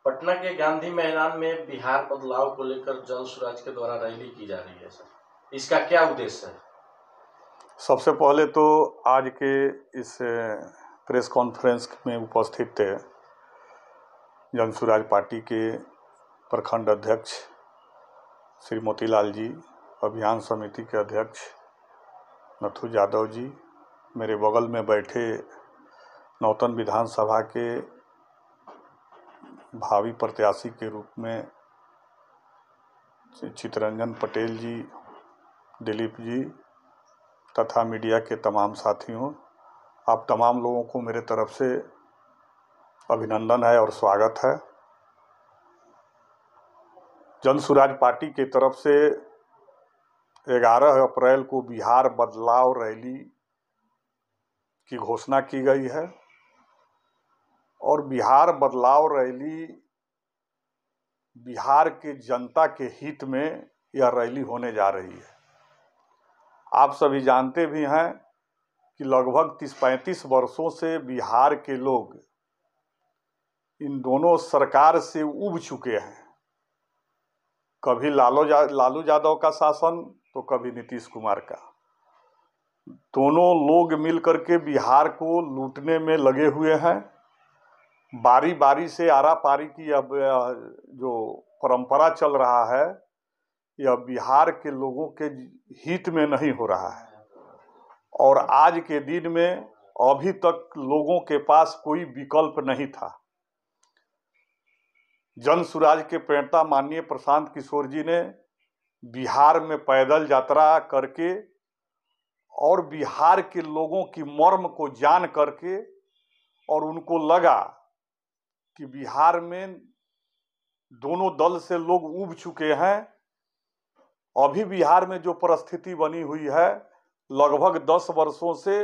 पटना के गांधी मैदान में बिहार बदलाव को लेकर जन सुराज के द्वारा रैली की जा रही है सर, इसका क्या उद्देश्य है? सबसे पहले तो आज के इस प्रेस कॉन्फ्रेंस में उपस्थित जन सुराज पार्टी के प्रखंड अध्यक्ष श्री मोतीलाल जी, अभियान समिति के अध्यक्ष नथु यादव जी, मेरे बगल में बैठे नौतन विधानसभा के भावी प्रत्याशी के रूप में चितरंजन पटेल जी, दिलीप जी तथा मीडिया के तमाम साथियों, आप तमाम लोगों को मेरे तरफ से अभिनंदन है और स्वागत है। जन सुराज पार्टी की तरफ से 11 अप्रैल को बिहार बदलाव रैली की घोषणा की गई है और बिहार बदलाव रैली बिहार के जनता के हित में यह रैली होने जा रही है। आप सभी जानते भी हैं कि लगभग 30-35 वर्षों से बिहार के लोग इन दोनों सरकार से उब चुके हैं। कभी लालू यादव का शासन तो कभी नीतीश कुमार का। दोनों लोग मिलकर के बिहार को लूटने में लगे हुए हैं। बारी बारी से आरा पारी की अब जो परंपरा चल रहा है, यह बिहार के लोगों के हित में नहीं हो रहा है और आज के दिन में अभी तक लोगों के पास कोई विकल्प नहीं था। जन सुराज के प्रणेता माननीय प्रशांत किशोर जी ने बिहार में पैदल यात्रा करके और बिहार के लोगों की मर्म को जान करके और उनको लगा कि बिहार में दोनों दल से लोग उब चुके हैं। अभी बिहार में जो परिस्थिति बनी हुई है, लगभग 10 वर्षों से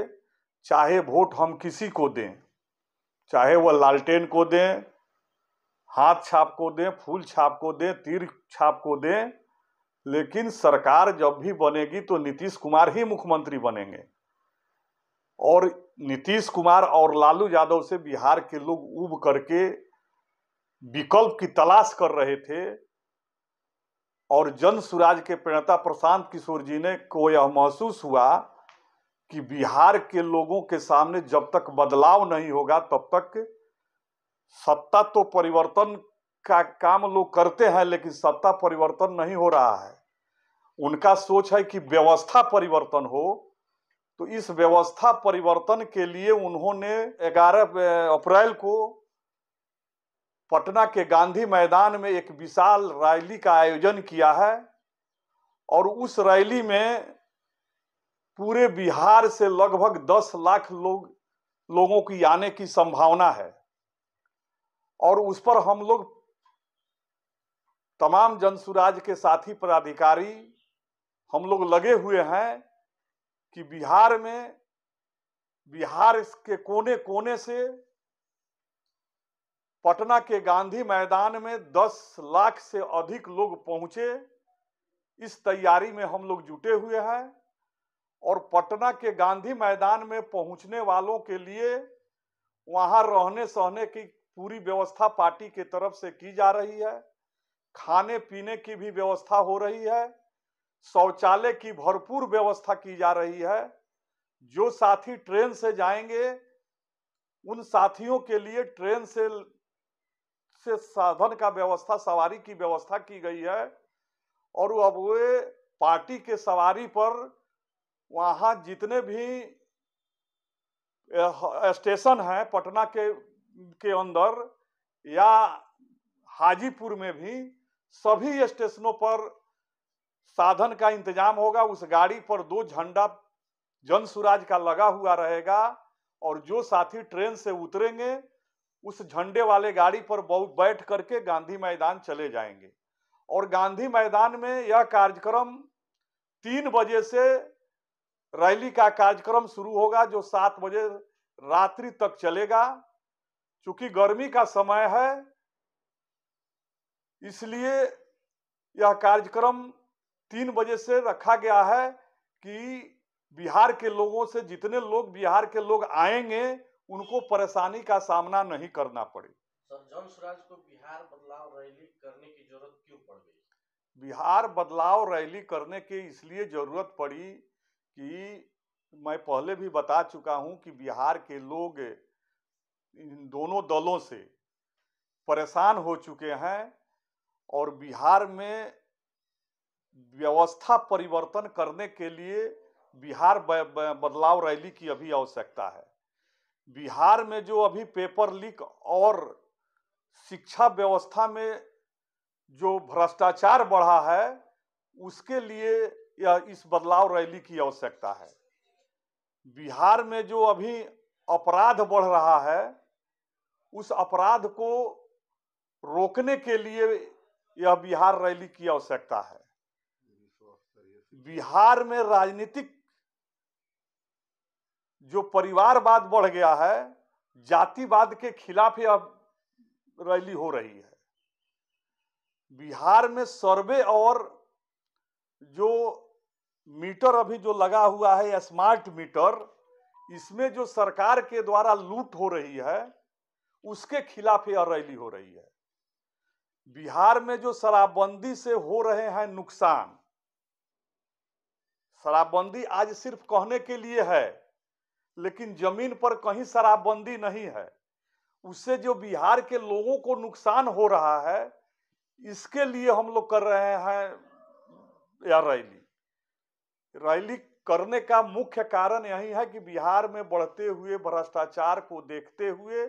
चाहे वोट हम किसी को दें, चाहे वह लालटेन को दें, हाथ छाप को दें, फूल छाप को दें, तीर छाप को दें, लेकिन सरकार जब भी बनेगी तो नीतीश कुमार ही मुख्यमंत्री बनेंगे। और नीतीश कुमार और लालू यादव से बिहार के लोग उब करके विकल्प की तलाश कर रहे थे और जन सुराज के प्रणेता प्रशांत किशोर जी ने को यह महसूस हुआ कि बिहार के लोगों के सामने जब तक बदलाव नहीं होगा तब तक सत्ता तो परिवर्तन का काम लोग करते हैं, लेकिन सत्ता परिवर्तन नहीं हो रहा है। उनका सोच है कि व्यवस्था परिवर्तन हो, तो इस व्यवस्था परिवर्तन के लिए उन्होंने 11 अप्रैल को पटना के गांधी मैदान में एक विशाल रैली का आयोजन किया है और उस रैली में पूरे बिहार से लगभग 10 लाख लोगों की आने की संभावना है और उस पर हम लोग तमाम जनसुराज के साथी पदाधिकारी हम लोग लगे हुए हैं कि बिहार के कोने कोने से पटना के गांधी मैदान में 10 लाख से अधिक लोग पहुंचे। इस तैयारी में हम लोग जुटे हुए हैं और पटना के गांधी मैदान में पहुंचने वालों के लिए वहां रहने सहने की पूरी व्यवस्था पार्टी की तरफ से की जा रही है। खाने पीने की भी व्यवस्था हो रही है, शौचालय की भरपूर व्यवस्था की जा रही है। जो साथी ट्रेन से जाएंगे उन साथियों के लिए ट्रेन से साधन का व्यवस्था, सवारी की व्यवस्था की गई है और अब वे पार्टी के सवारी पर वहां जितने भी स्टेशन हैं पटना के अंदर या हाजीपुर में भी, सभी स्टेशनों पर साधन का इंतजाम होगा। उस गाड़ी पर 2 झंडा जन सुराज का लगा हुआ रहेगा और जो साथी ट्रेन से उतरेंगे उस झंडे वाले गाड़ी पर बैठ करके गांधी मैदान चले जाएंगे और गांधी मैदान में यह कार्यक्रम 3 बजे से रैली का कार्यक्रम शुरू होगा जो 7 बजे रात्रि तक चलेगा। चूंकि गर्मी का समय है इसलिए यह कार्यक्रम 3 बजे से रखा गया है कि बिहार के लोगों से जितने लोग बिहार के लोग आएंगे उनको परेशानी का सामना नहीं करना पड़े। सर, जन स्वराज को बिहार बदलाव रैली करने की जरूरत क्यों पड़ गई? बिहार बदलाव रैली करने की इसलिए जरूरत पड़ी कि मैं पहले भी बता चुका हूं कि बिहार के लोग इन दोनों दलों से परेशान हो चुके हैं और बिहार में व्यवस्था परिवर्तन करने के लिए बिहार बदलाव रैली की अभी आवश्यकता है। बिहार में जो अभी पेपर लीक और शिक्षा व्यवस्था में जो भ्रष्टाचार बढ़ा है उसके लिए यह इस बदलाव रैली की आवश्यकता है। बिहार में जो अभी अपराध बढ़ रहा है उस अपराध को रोकने के लिए यह बिहार रैली की आवश्यकता है। बिहार में राजनीतिक जो परिवारवाद बढ़ गया है, जातिवाद के खिलाफ यह रैली हो रही है। बिहार में सर्वे और जो मीटर अभी जो लगा हुआ है स्मार्ट मीटर, इसमें जो सरकार के द्वारा लूट हो रही है उसके खिलाफ यह रैली हो रही है। बिहार में जो शराबबंदी से हो रहे हैं नुकसान, शराबबंदी आज सिर्फ कहने के लिए है लेकिन जमीन पर कहीं शराबबंदी नहीं है। उससे जो बिहार के लोगों को नुकसान हो रहा है इसके लिए हम लोग कर रहे हैं यह रैली करने का मुख्य कारण यही है कि बिहार में बढ़ते हुए भ्रष्टाचार को देखते हुए,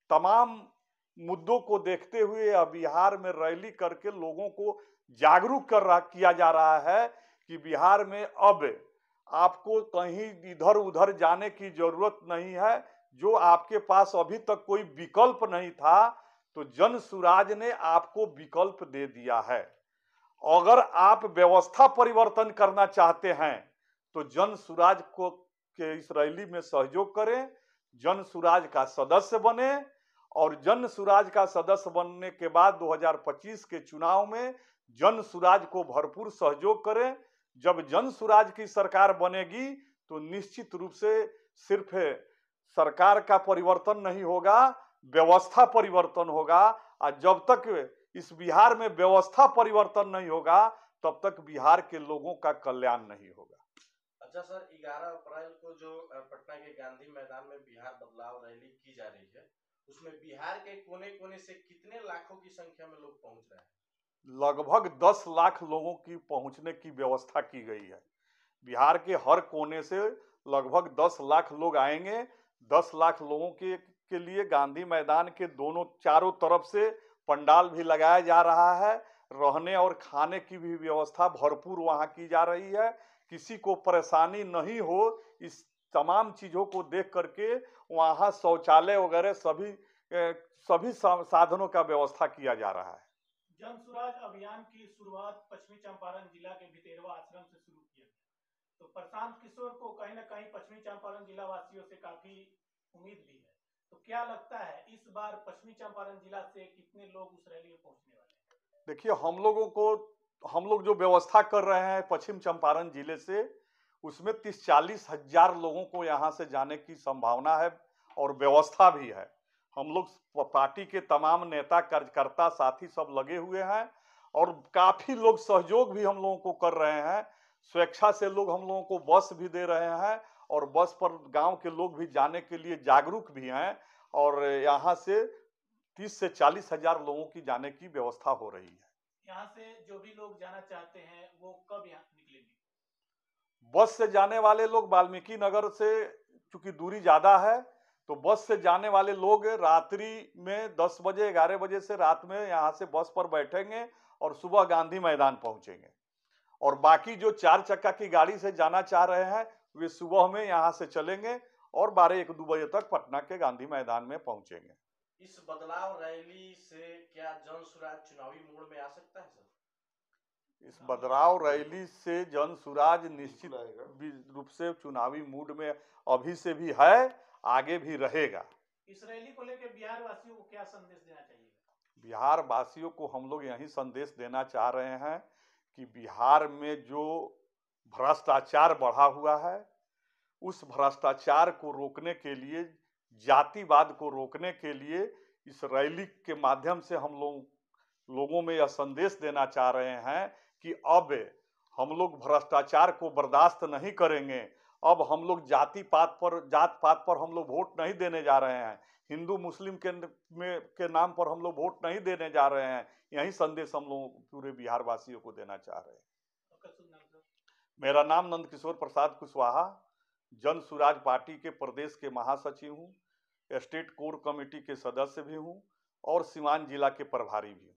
तमाम मुद्दों को देखते हुए अब बिहार में रैली करके लोगों को जागरूक किया जा रहा है कि बिहार में अब आपको कहीं इधर उधर जाने की जरूरत नहीं है। जो आपके पास अभी तक कोई विकल्प नहीं था तो जन सुराज ने आपको विकल्प दे दिया है। अगर आप व्यवस्था परिवर्तन करना चाहते हैं तो जन सुराज को के इस रैली में सहयोग करें, जन सुराज का सदस्य बने और जन सुराज का सदस्य बनने के बाद 2025 के चुनाव में जन सुराज को भरपूर सहयोग करें। जब जन सुराज की सरकार बनेगी तो निश्चित रूप से सिर्फ सरकार का परिवर्तन नहीं होगा, व्यवस्था परिवर्तन होगा। और जब तक इस बिहार में व्यवस्था परिवर्तन नहीं होगा तब तक बिहार के लोगों का कल्याण नहीं होगा। अच्छा सर, 11 अप्रैल को जो पटना के गांधी मैदान में बिहार बदलाव रैली की जा रही है, उसमें बिहार के कोने कोने से कितने लाखों की संख्या में लोग पहुंच रहे हैं? लगभग 10 लाख लोगों की पहुंचने की व्यवस्था की गई है। बिहार के हर कोने से लगभग 10 लाख लोग आएंगे। 10 लाख लोगों के लिए गांधी मैदान के दोनों चारों तरफ से पंडाल भी लगाया जा रहा है। रहने और खाने की भी व्यवस्था भरपूर वहां की जा रही है। किसी को परेशानी नहीं हो, इस तमाम चीजों को देख करके वहां शौचालय वगैरह सभी साधनों का व्यवस्था किया जा रहा है। जन सुराज अभियान की शुरुआत पश्चिमी चंपारण जिला के भितेरवा आश्रम से शुरू किया गया, तो प्रशांत किशोर को कहीं ना कहीं पश्चिमी चंपारण जिला वासियों से काफी उम्मीद भी है। तो क्या लगता है इस बार पश्चिमी चंपारण जिला से कितने लोग उस रैली में पहुंचने वाले हैं? देखिए, हम लोग जो व्यवस्था कर रहे हैं पश्चिम चंपारण जिले से, उसमें 30-40 हजार लोगों को यहाँ से जाने की संभावना है और व्यवस्था भी है। हम लोग पार्टी के तमाम नेता कार्यकर्ता साथी सब लगे हुए हैं और काफी लोग सहयोग भी हम लोगों को कर रहे हैं। स्वेच्छा से लोग हम लोगों को बस भी दे रहे हैं और बस पर गांव के लोग भी जाने के लिए जागरूक भी हैं और यहाँ से 30 से 40 हजार लोगों की जाने की व्यवस्था हो रही है। यहाँ से जो भी लोग जाना चाहते हैं वो कब यहाँ निकलेंगे? बस से जाने वाले लोग वाल्मीकि नगर से, चूंकि दूरी ज्यादा है तो बस से जाने वाले लोग रात्रि में 10 बजे 11 बजे से रात में यहाँ से बस पर बैठेंगे और सुबह गांधी मैदान पहुंचेंगे। और बाकी जो 4 चक्का की गाड़ी से जाना चाह रहे हैं वे सुबह में यहाँ से चलेंगे और 12-1-2 बजे तक पटना के गांधी मैदान में पहुंचेंगे। इस बदलाव रैली से क्या जन सुराज चुनावी मोड़ में आ सकता है सर? इस बदलाव रैली से जन सुराज निश्चित रूप से चुनावी मूड में अभी से भी है, आगे भी रहेगा। इस रैली को लेकर बिहार वासियों को क्या संदेश देना चाहिए? बिहार वासियों को हम लोग यही संदेश देना चाह रहे हैं कि बिहार में जो भ्रष्टाचार बढ़ा हुआ है उस भ्रष्टाचार को रोकने के लिए, जातिवाद को रोकने के लिए इस रैली के माध्यम से हम लोगों में यह संदेश देना चाह रहे हैं कि अब हम लोग भ्रष्टाचार को बर्दाश्त नहीं करेंगे। अब हम लोग जात पात पर हम लोग वोट नहीं देने जा रहे हैं। हिंदू मुस्लिम के नाम पर हम लोग वोट नहीं देने जा रहे हैं। यही संदेश हम लोग पूरे बिहार वासियों को देना चाह रहे हैं। मेरा नाम नंदकिशोर प्रसाद कुशवाहा, जन सुराज पार्टी के प्रदेश के महासचिव हूँ, स्टेट कोर कमेटी के सदस्य भी हूँ और सीवान जिला के प्रभारी भी हूँ।